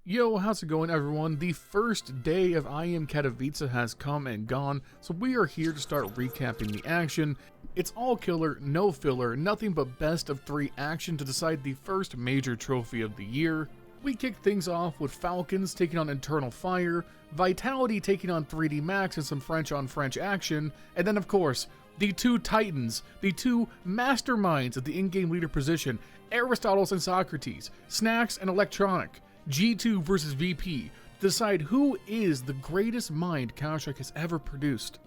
Yo, how's it going everyone? The first day of IEM Katowice has come and gone, so we are here to start recapping the action. It's all killer, no filler, nothing but best of 3 action to decide the first major trophy of the year. We kick things off with Falcons taking on Internal Fire, Vitality taking on 3D Max and some French on French action, and then of course, the 2 titans, the 2 masterminds at the in-game leader position, Aristotle and Socrates, Snacks and Electronic. G2 versus VP, decide who is the greatest mind Counter-Strike has ever produced.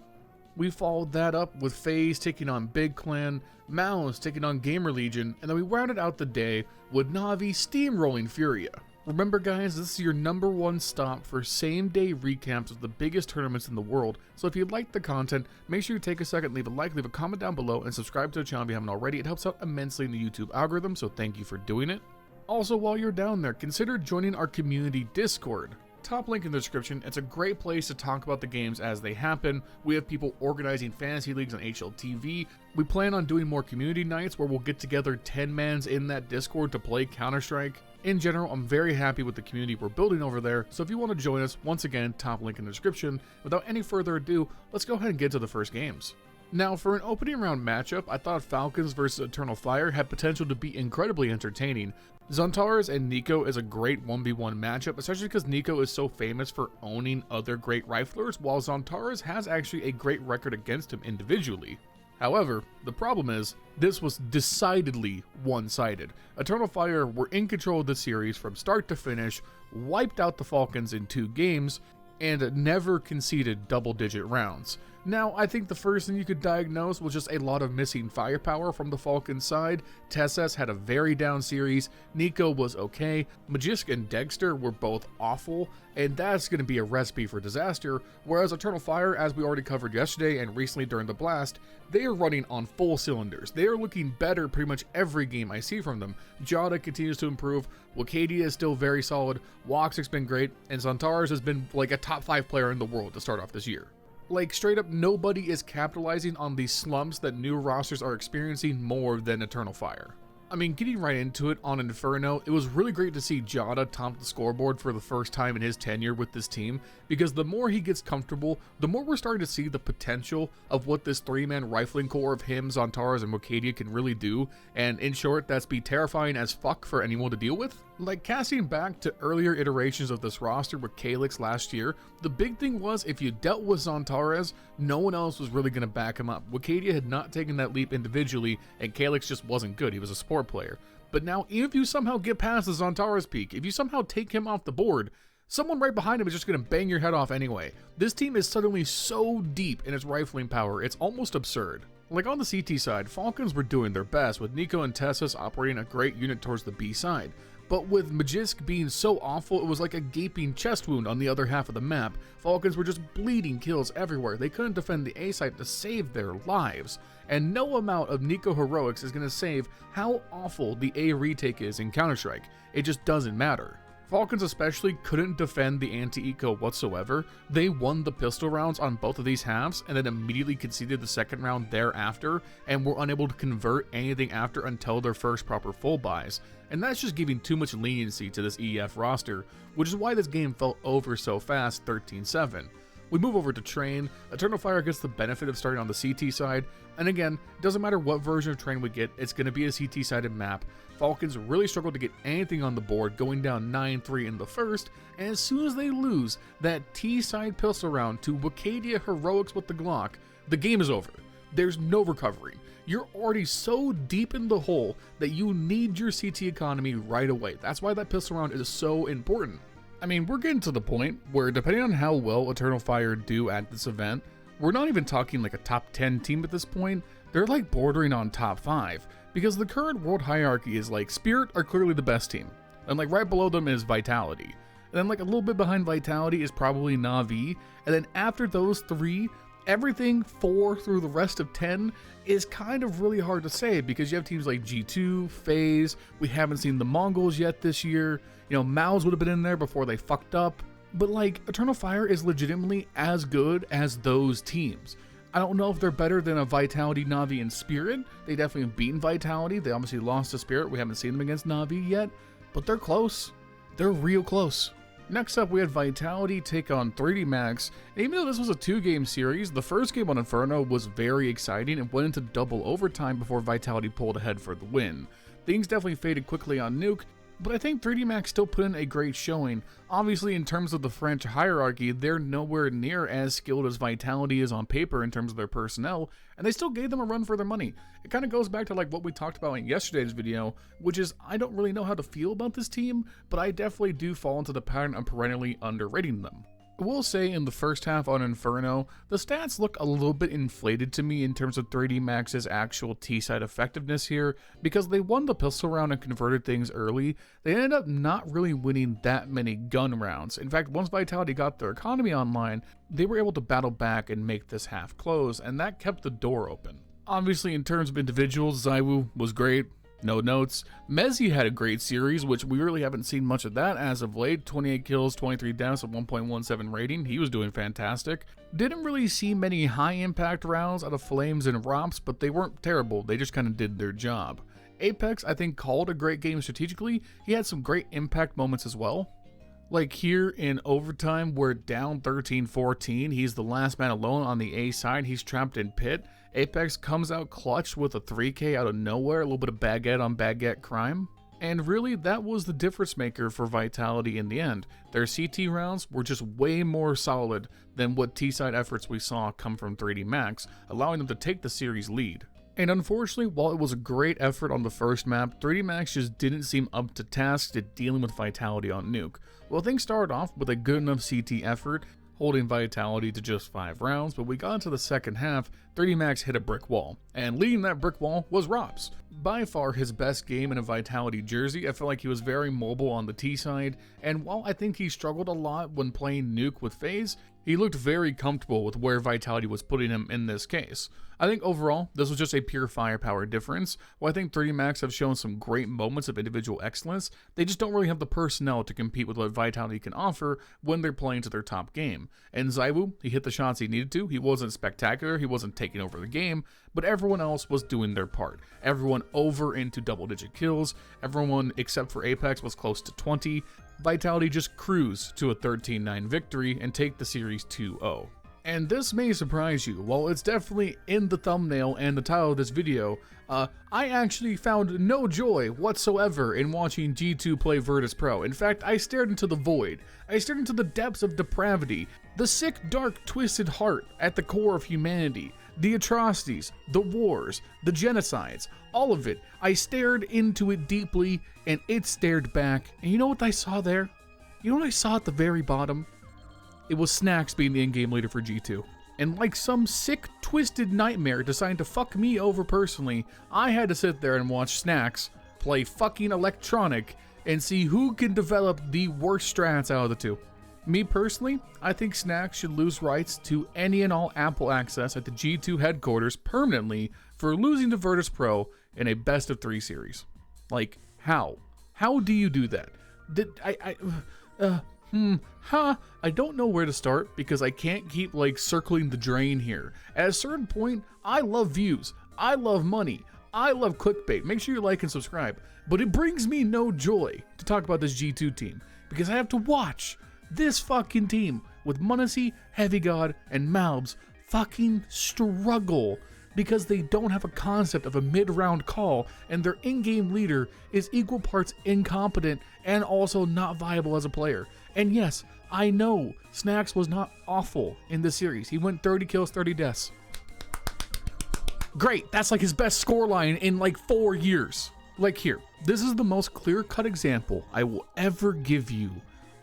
We followed that up with Faze taking on Big Clan, MOUZ taking on GamerLegion, and then we rounded out the day with NAVI steamrolling Furia. Remember guys, this is your #1 stop for same-day recaps of the biggest tournaments in the world, so if you like the content, make sure you take a second, leave a like, leave a comment down below, and subscribe to the channel if you haven't already. It helps out immensely in the YouTube algorithm, so thank you for doing it. Also, while you're down there, consider joining our community Discord. Top link in the description. It's a great place to talk about the games as they happen. We have people organizing fantasy leagues on HLTV. We plan on doing more community nights where we'll get together 10-mans in that Discord to play Counter-Strike. In general, I'm very happy with the community we're building over there, so if you want to join us, once again, top link in the description. Without any further ado, let's go ahead and get to the first games. Now, for an opening round matchup, I thought Falcons versus Eternal Fire had potential to be incredibly entertaining. Zontaras and Nico is a great 1v1 matchup, especially because Nico is so famous for owning other great riflers, while Zontaras has actually a great record against him individually. However, the problem is, this was decidedly one-sided. Eternal Fire were in control of the series from start to finish, wiped out the Falcons in 2 games, and never conceded double-digit rounds. Now, I think the first thing you could diagnose was just a lot of missing firepower from the Falcons side. Tesses had a very down series, Nico was okay, Magisk and Dexter were both awful, and that's going to be a recipe for disaster, whereas Eternal Fire, as we already covered yesterday and recently during the blast, they are running on full cylinders. They are looking better pretty much every game I see from them. Jada continues to improve, Wakadia is still very solid, Woxic's been great, and Zontaras has been like a top 5 player in the world to start off this year. Like, straight up, nobody is capitalizing on the slumps that new rosters are experiencing more than Eternal Fire. I mean, getting right into it, on Inferno, it was really great to see Jada top the scoreboard for the first time in his tenure with this team, because the more he gets comfortable, the more we're starting to see the potential of what this 3-man rifling core of him, Zontaras, and Wakadia can really do, and in short, that's be terrifying as fuck for anyone to deal with. Like, casting back to earlier iterations of this roster with Calyx last year, the big thing was if you dealt with Zontaras, no one else was really going to back him up. Wakadia had not taken that leap individually, and Calyx just wasn't good. He was a sport player. But now, even if you somehow get past the Zontaras peak, if you somehow take him off the board, someone right behind him is just going to bang your head off anyway. This team is suddenly so deep in its rifling power, it's almost absurd. Like on the CT side, Falcons were doing their best, with Nico and Tessus operating a great unit towards the B side. But with Magisk being so awful, it was like a gaping chest wound on the other half of the map. Falcons were just bleeding kills everywhere. They couldn't defend the A side to save their lives. And no amount of Nico heroics is going to save how awful the A retake is in Counter-Strike. It just doesn't matter. Falcons especially couldn't defend the anti-eco whatsoever. They won the pistol rounds on both of these halves and then immediately conceded the second round thereafter and were unable to convert anything after until their first proper full buys. And that's just giving too much leniency to this EF roster, which is why this game felt over so fast 13-7. We move over to Train. Eternal Fire gets the benefit of starting on the CT side, and again, it doesn't matter what version of Train we get, it's going to be a CT-sided map. Falcons really struggled to get anything on the board, going down 9-3 in the first, and as soon as they lose that T-side pistol round to Wakadia heroics with the Glock, the game is over. There's no recovering. You're already so deep in the hole that you need your CT economy right away. That's why that pistol round is so important. I mean, we're getting to the point where, depending on how well Eternal Fire do at this event, we're not even talking like a top 10 team at this point. They're like bordering on top 5, because the current world hierarchy is like Spirit are clearly the best team, and like right below them is Vitality, and then like a little bit behind Vitality is probably NAVI, and then after those 3, everything 4 through the rest of 10 is kind of really hard to say, because you have teams like G2, Faze, we haven't seen the Mongols yet this year, you know, MOUZ would have been in there before they fucked up, but like, Eternal Fire is legitimately as good as those teams. I don't know if they're better than a Vitality, NAVI, and Spirit. They definitely have beaten Vitality. They obviously lost to Spirit. We haven't seen them against NAVI yet, but they're close. They're real close. Next up, we had Vitality take on 3D Max. And even though this was a 2-game series, the first game on Inferno was very exciting and went into double overtime before Vitality pulled ahead for the win. Things definitely faded quickly on Nuke, but I think 3D Max still put in a great showing. Obviously, in terms of the French hierarchy, they're nowhere near as skilled as Vitality is on paper in terms of their personnel, and they still gave them a run for their money. It kind of goes back to like what we talked about in yesterday's video, which is I don't really know how to feel about this team, but I definitely do fall into the pattern of perennially underrating them. I will say in the first half on Inferno, the stats look a little bit inflated to me in terms of 3D Max's actual T-side effectiveness here, because they won the pistol round and converted things early. They ended up not really winning that many gun rounds. In fact, once Vitality got their economy online, they were able to battle back and make this half close, and that kept the door open. Obviously, in terms of individuals, ZywOo was great. No notes. MOUZ had a great series, which we really haven't seen much of that as of late. 28 kills, 23 deaths, a 1.17 rating. He was doing fantastic. Didn't really see many high impact rounds out of Flames and Rops, but they weren't terrible. They just kind of did their job. Apex, I think, called a great game strategically. He had some great impact moments as well. Like here in overtime, we're down 13-14. He's the last man alone on the A side. He's trapped in pit. Apex comes out clutch with a 3K out of nowhere, a little bit of baguette on baguette crime. And really, that was the difference maker for Vitality in the end. Their CT rounds were just way more solid than what T-side efforts we saw come from 3D Max, allowing them to take the series lead. And unfortunately, while it was a great effort on the first map, 3D Max just didn't seem up to task at dealing with Vitality on Nuke. Well, things started off with a good enough CT effort, holding Vitality to just 5 rounds, but we got into the second half, 3D Max hit a brick wall, and leading that brick wall was Rops. By far his best game in a Vitality jersey. I felt like he was very mobile on the T side, and while I think he struggled a lot when playing Nuke with Faze, he looked very comfortable with where Vitality was putting him in this case. I think overall, this was just a pure firepower difference. While I think 3D Max have shown some great moments of individual excellence, they just don't really have the personnel to compete with what Vitality can offer when they're playing to their top game. And ZywOo, he hit the shots he needed to. He wasn't spectacular, he wasn't taking over the game, but everyone else was doing their part. Everyone over into double-digit kills. Everyone except for Apex was close to 20. Vitality just cruised to a 13-9 victory and take the series 2-0. And this may surprise you, while it's definitely in the thumbnail and the title of this video, I actually found no joy whatsoever in watching G2 play Virtus Pro. In fact, I stared into the void. I stared into the depths of depravity, the sick, dark, twisted heart at the core of humanity, the atrocities, the wars, the genocides, all of it. I stared into it deeply, and it stared back. And you know what I saw there? You know what I saw at the very bottom? It was Snax being the in-game leader for G2. And like some sick, twisted nightmare designed to fuck me over personally, I had to sit there and watch Snax play fucking electronic and see who can develop the worst strats out of the two. Me personally, I think Snax should lose rights to any and all Apple access at the G2 headquarters permanently for losing to Virtus Pro in a best-of-3 series. Like, how? How do you do that? I don't know where to start because I can't keep like circling the drain here. At a certain point, I love views, I love money, I love clickbait. Make sure you like and subscribe. But it brings me no joy to talk about this G2 team because I have to watch this fucking team with m0NESY, Heavy God, and MOUZ fucking struggle because they don't have a concept of a mid-round call and their in-game leader is equal parts incompetent and also not viable as a player. And yes, I know Snax was not awful in this series. He went 30 kills, 30 deaths. Great, that's like his best scoreline in like 4 years. Like here, this is the most clear-cut example I will ever give you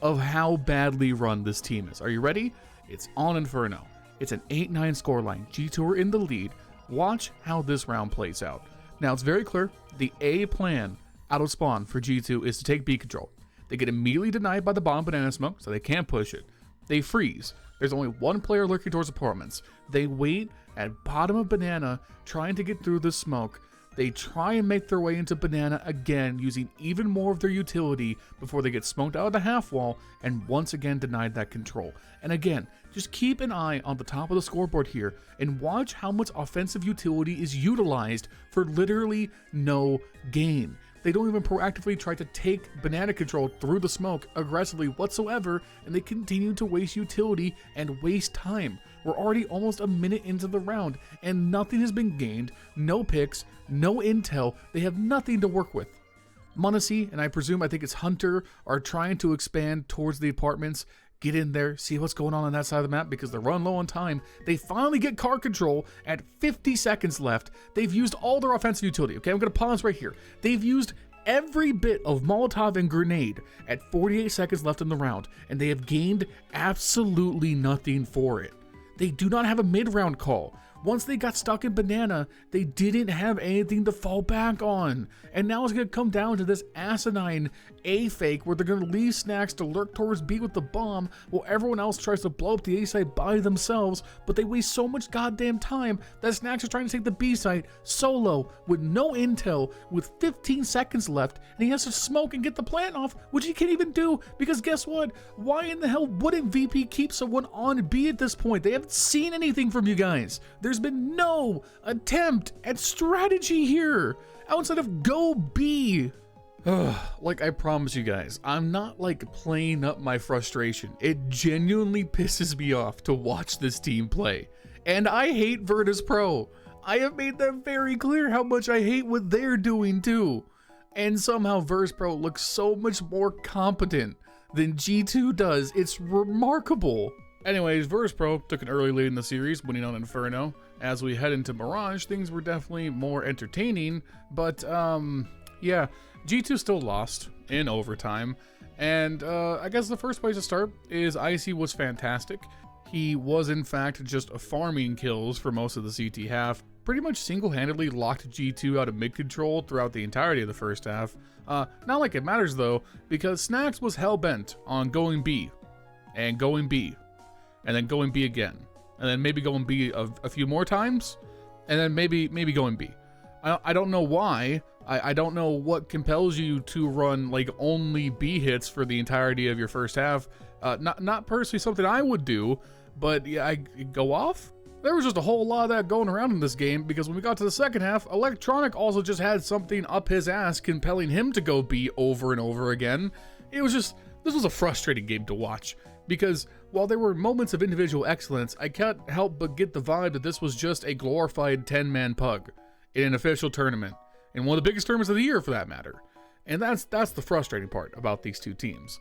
of how badly run this team is. Are you ready? It's on Inferno. It's an 8-9 scoreline. G2 are in the lead. Watch how this round plays out. Now it's very clear, the A plan out of spawn for G2 is to take B control. They get immediately denied by the bomb banana smoke, so they can't push it. They freeze. There's only one player lurking towards apartments. They wait at bottom of banana, trying to get through the smoke. They try and make their way into banana again, using even more of their utility before they get smoked out of the half wall and once again denied that control. And again, just keep an eye on the top of the scoreboard here and watch how much offensive utility is utilized for literally no gain. They don't even proactively try to take banana control through the smoke aggressively whatsoever, and they continue to waste utility and waste time. We're already almost a minute into the round, and nothing has been gained, no picks, no intel. They have nothing to work with. MOUZ, and I think it's Hunter, are trying to expand towards the apartments. Get in there, see what's going on that side of the map because they're running low on time. They finally get car control at 50 seconds left. They've used all their offensive utility. Okay, I'm gonna pause right here. They've used every bit of Molotov and grenade at 48 seconds left in the round, and they have gained absolutely nothing for it. They do not have a mid-round call. Once they got stuck in banana, they didn't have anything to fall back on. And now it's going to come down to this asinine A fake where they're going to leave Snacks to lurk towards B with the bomb while everyone else tries to blow up the A site by themselves, but they waste so much goddamn time that Snacks is trying to take the B site solo with no intel with 15 seconds left, and he has to smoke and get the plant off, which he can't even do because guess what? Why in the hell wouldn't VP keep someone on B at this point? They haven't seen anything from you guys. There's been no attempt at strategy here outside of go B. Like I promise you guys, I'm not like playing up my frustration. It genuinely pisses me off to watch this team play. And I hate Virtus Pro. I have made that very clear how much I hate what they're doing too. And somehow Virtus Pro looks so much more competent than G2 does. It's remarkable. Anyways, Virtus Pro took an early lead in the series, winning on Inferno. As we head into Mirage, things were definitely more entertaining, but yeah, G2 still lost in overtime. And I guess the first place to start is Icy was fantastic. He was in fact just farming kills for most of the CT half. Pretty much single-handedly locked G2 out of mid control throughout the entirety of the first half. Not like it matters though, because Snacks was hell-bent on going B, and going B, and then going B again, and then maybe going B a few more times, and then maybe going B. I don't know why. I don't know what compels you to run like only B hits for the entirety of your first half. Not personally something I would do, but yeah, I go off. There was just a whole lot of that going around in this game because when we got to the second half, Electronic also just had something up his ass compelling him to go B over and over again. It was just, this was a frustrating game to watch because while there were moments of individual excellence, I can't help but get the vibe that this was just a glorified 10-man pug in an official tournament, and one of the biggest tournaments of the year for that matter. And that's the frustrating part about these two teams.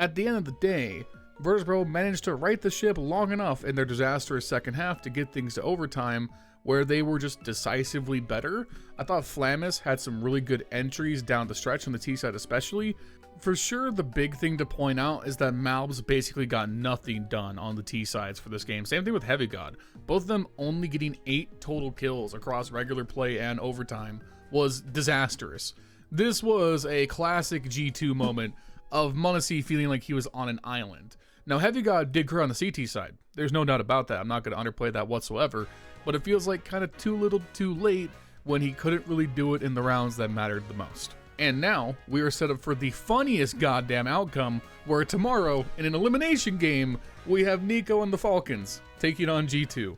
At the end of the day, Virtus Pro managed to right the ship long enough in their disastrous second half to get things to overtime where they were just decisively better. I thought Flammus had some really good entries down the stretch on the T side especially. For sure, the big thing to point out is that MOUZ basically got nothing done on the T sides for this game. Same thing with Heavy God. Both of them only getting 8 total kills across regular play and overtime was disastrous. This was a classic G2 moment of MOUZ feeling like he was on an island. Now, Heavy God did clear on the CT side. There's no doubt about that. I'm not going to underplay that whatsoever. But it feels like kind of too little too late when he couldn't really do it in the rounds that mattered the most. And now, we are set up for the funniest goddamn outcome, where tomorrow, in an elimination game, we have Nico and the Falcons taking on G2.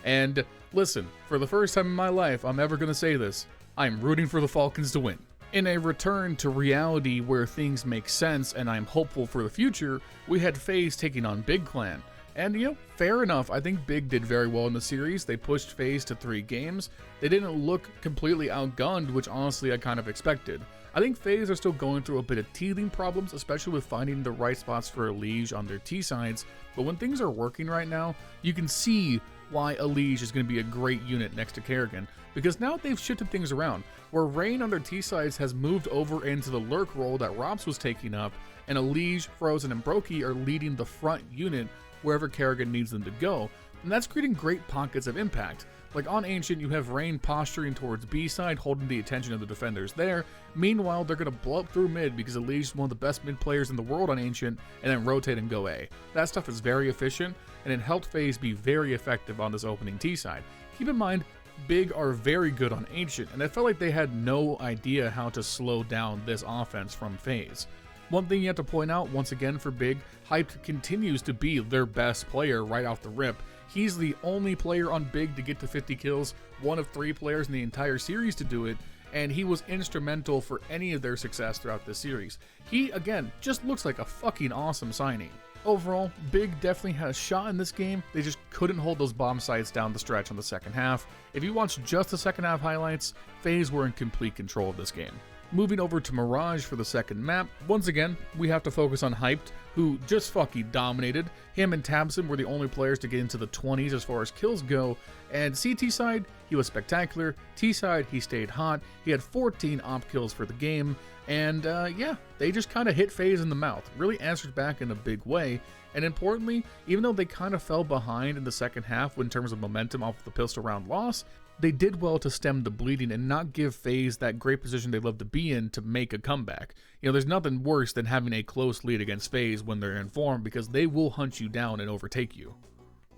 And listen, for the first time in my life, I'm ever going to say this, I'm rooting for the Falcons to win. In a return to reality where things make sense and I'm hopeful for the future, we had Faze taking on Big Clan. And, you know, fair enough, I think Big did very well in the series. They pushed Faze to 3 games. They didn't look completely outgunned, which honestly I kind of expected. I think Faze are still going through a bit of teething problems, especially with finding the right spots for Elige on their T sides, but when things are working right now, you can see why Elige is going to be a great unit next to Kerrigan, because now they've shifted things around, where Rain on their T sides has moved over into the lurk role that Rops was taking up, and Elige, Frozen, and Brokey are leading the front unit wherever Kerrigan needs them to go, and that's creating great pockets of impact. Like on Ancient, you have Rain posturing towards B side, holding the attention of the defenders there. Meanwhile, they're going to blow up through mid because Elige is one of the best mid players in the world on Ancient, and then rotate and go A. That stuff is very efficient, and it helped Faze be very effective on this opening T side. Keep in mind, Big are very good on Ancient, and I felt like they had no idea how to slow down this offense from Faze. One thing you have to point out, once again for Big, Hyped continues to be their best player right off the rip. He's the only player on Big to get to 50 kills, one of 3 players in the entire series to do it, and he was instrumental for any of their success throughout this series. He, again, just looks like a fucking awesome signing. Overall, Big definitely had a shot in this game. They just couldn't hold those bomb sites down the stretch on the second half. If you watch just the second half highlights, Faze were in complete control of this game. Moving over to Mirage for the second map, once again, we have to focus on Hyped, who just fucking dominated. Him and Tabson were the only players to get into the 20s as far as kills go, and CT side, he was spectacular. T side, he stayed hot. He had 14 op kills for the game, and yeah, they just kind of hit Faze in the mouth, really answered back in a big way, and importantly, even though they kind of fell behind in the second half in terms of momentum off of the pistol round loss, they did well to stem the bleeding and not give Faze that great position they love to be in to make a comeback. You know, there's nothing worse than having a close lead against Faze when they're in form, because they will hunt you down and overtake you.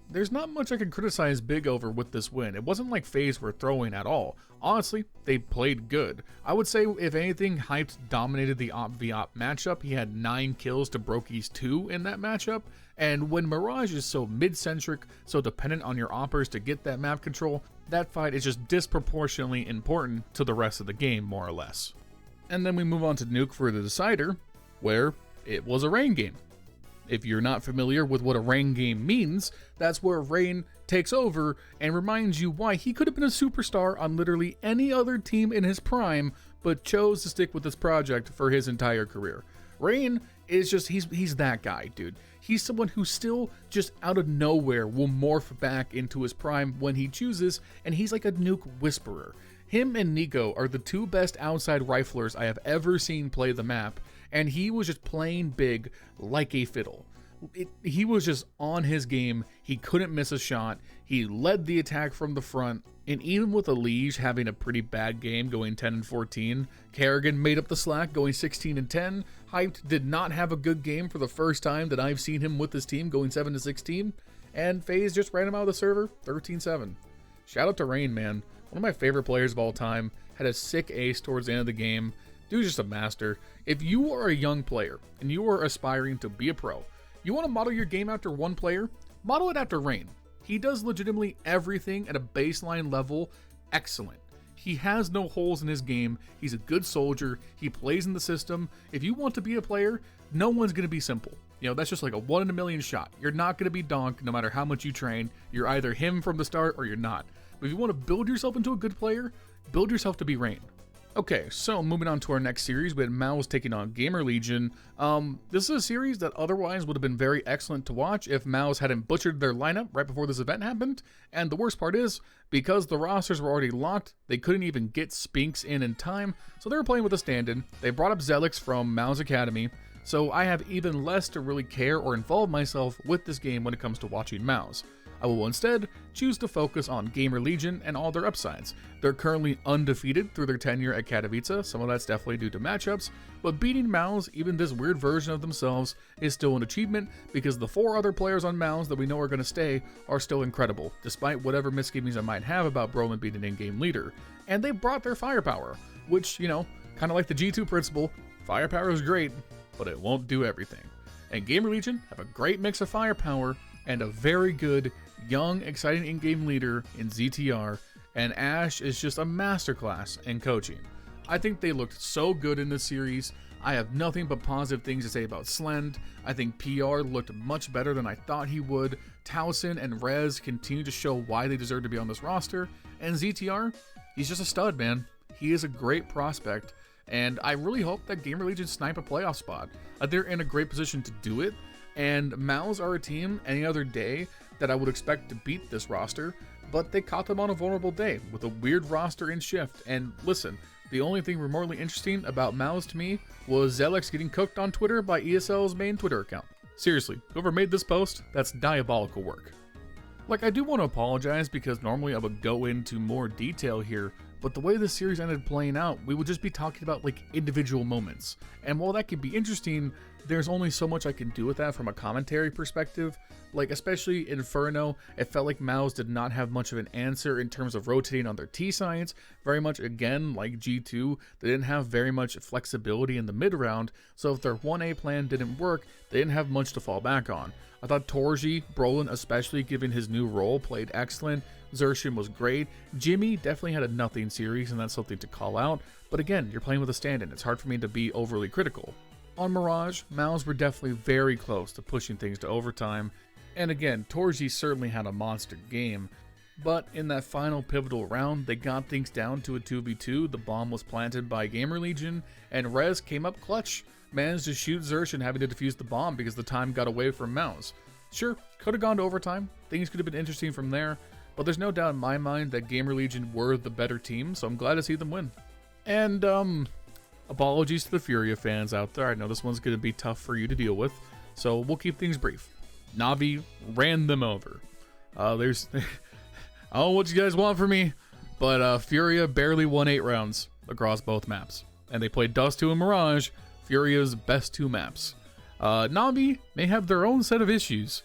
There's not much I can criticize Big over with this win. It wasn't like Faze were throwing at all. Honestly, they played good. I would say, if anything, Hyped dominated the op v op matchup. He had 9 kills to Brokey's 2 in that matchup. And when Mirage is so mid-centric, so dependent on your oppers to get that map control, that fight is just disproportionately important to the rest of the game, more or less. And then we move on to Nuke for the Decider, where it was a rain game. If you're not familiar with what a rain game means, that's where Rain takes over and reminds you why he could have been a superstar on literally any other team in his prime, but chose to stick with this project for his entire career. Rain is just, he's that guy, dude. He's someone who still just out of nowhere will morph back into his prime when he chooses, and he's like a Nuke whisperer. Him and Nico are the two best outside riflers I have ever seen play the map, and he was just playing Big like a fiddle. He was just on his game. He couldn't miss a shot. He led the attack from the front, and even with Liege having a pretty bad game going 10-14, Kerrigan made up the slack going 16-10. Hyped did not have a good game for the first time that I've seen him with his team going 7-16, and Faze just ran him out of the server 13-7. Shout out to Rain, man. One of my favorite players of all time. Had a sick ace towards the end of the game. Dude's just a master. If you are a young player and you are aspiring to be a pro, you want to model your game after one player? Model it after Rain. He does legitimately everything at a baseline level excellent. He has no holes in his game. He's a good soldier. He plays in the system. If you want to be a player, no one's going to be simple. You know, that's just like a 1 in a million shot. You're not going to be Donk no matter how much you train. You're either him from the start or you're not. But if you want to build yourself into a good player, build yourself to be Rain. Okay, so moving on to our next series, we had MOUZ taking on GamerLegion. This is a series that otherwise would have been very excellent to watch if MOUZ hadn't butchered their lineup right before this event happened. And the worst part is, because the rosters were already locked, they couldn't even get Spinks in time, so they were playing with a stand-in. They brought up Zelix from MOUZ Academy, so I have even less to really care or involve myself with this game when it comes to watching MOUZ. I will instead choose to focus on GamerLegion and all their upsides. They're currently undefeated through their tenure at Katowice, some of that's definitely due to matchups, but beating MOUZ, even this weird version of themselves, is still an achievement because the 4 other players on MOUZ that we know are going to stay are still incredible, despite whatever misgivings I might have about Brolin being an in-game leader. And they brought their firepower, which, you know, kind of like the G2 principle, firepower is great, but it won't do everything. And GamerLegion have a great mix of firepower and a very good, young, exciting in-game leader in ZTR, and Ash is just a masterclass in coaching. I think they looked so good in this series. I have nothing but positive things to say about Slend. I think PR looked much better than I thought he would. Towson and Rez continue to show why they deserve to be on this roster, and ZTR, he's just a stud, man. He is a great prospect, and I really hope that GamerLegion snipe a playoff spot. They're in a great position to do it, and MOUZ are a team any other day that I would expect to beat this roster, but they caught them on a vulnerable day with a weird roster in shift. And listen, the only thing remotely interesting about MOUZ to me was Zelix getting cooked on Twitter by ESL's main Twitter account. Seriously, whoever made this post, that's diabolical work. Like, I do want to apologize because normally I would go into more detail here, but the way this series ended playing out, we would just be talking about like individual moments. And while that could be interesting, there's only so much I can do with that from a commentary perspective. Like, especially Inferno, it felt like MOUZ did not have much of an answer in terms of rotating on their T-sides. Very much, again, like G2, they didn't have very much flexibility in the mid-round, so if their 1A plan didn't work, they didn't have much to fall back on. I thought Torji, Brolin especially, given his new role, played excellent. Xerxin was great. Jimmy definitely had a nothing series, and that's something to call out. But again, you're playing with a stand-in. It's hard for me to be overly critical. On Mirage, MOUZ were definitely very close to pushing things to overtime. And again, Torji certainly had a monster game. But in that final pivotal round, they got things down to a 2v2. The bomb was planted by GamerLegion, and Rez came up clutch. Managed to shoot Xerxin, having to defuse the bomb because the time got away from MOUZ. Sure, could have gone to overtime. Things could have been interesting from there. But there's no doubt in my mind that GamerLegion were the better team, so I'm glad to see them win. And, apologies to the Furia fans out there. I know this one's going to be tough for you to deal with, so we'll keep things brief. Navi ran them over. I don't know what you guys want from me, but Furia barely won 8 rounds across both maps. And they played Dust 2 and Mirage, Furia's best 2 maps. Navi may have their own set of issues,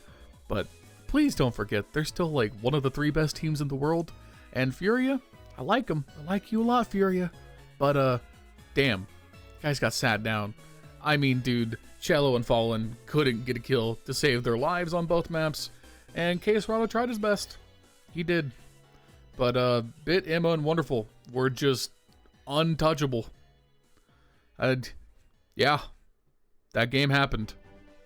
but please don't forget they're still like one of the 3 best teams in the world. And Furia, I like them. I like you a lot, Furia. But, damn, guys got sat down. I mean, dude, Cello and Fallen couldn't get a kill to save their lives on both maps, and K-Srado tried his best. He did. But, Bit, Emma, and Wonderful were just untouchable. Yeah, that game happened.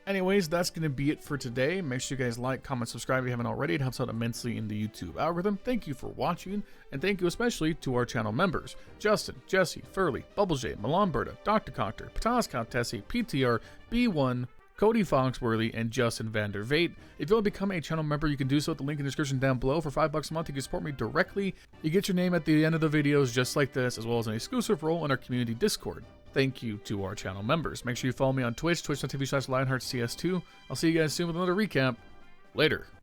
Anyways, that's going to be it for today. Make sure you guys like, comment, subscribe if you haven't already. It helps out immensely in the YouTube algorithm. Thank you for watching, and thank you especially to our channel members: Justin, Jesse, Furley, Bubblesj, Milan Berta, Dr. Cocktor, Patatas Kaftesi, PTR, B1, Cody Foxworthy, and Justin Vander Veit. If you want to become a channel member, you can do so at the link in the description down below. For $5 a month, you can support me directly. You get your name at the end of the videos just like this, as well as an exclusive role in our community Discord. Thank you to our channel members. Make sure you follow me on Twitch, twitch.tv/LionHeartZ2. I'll see you guys soon with another recap. Later.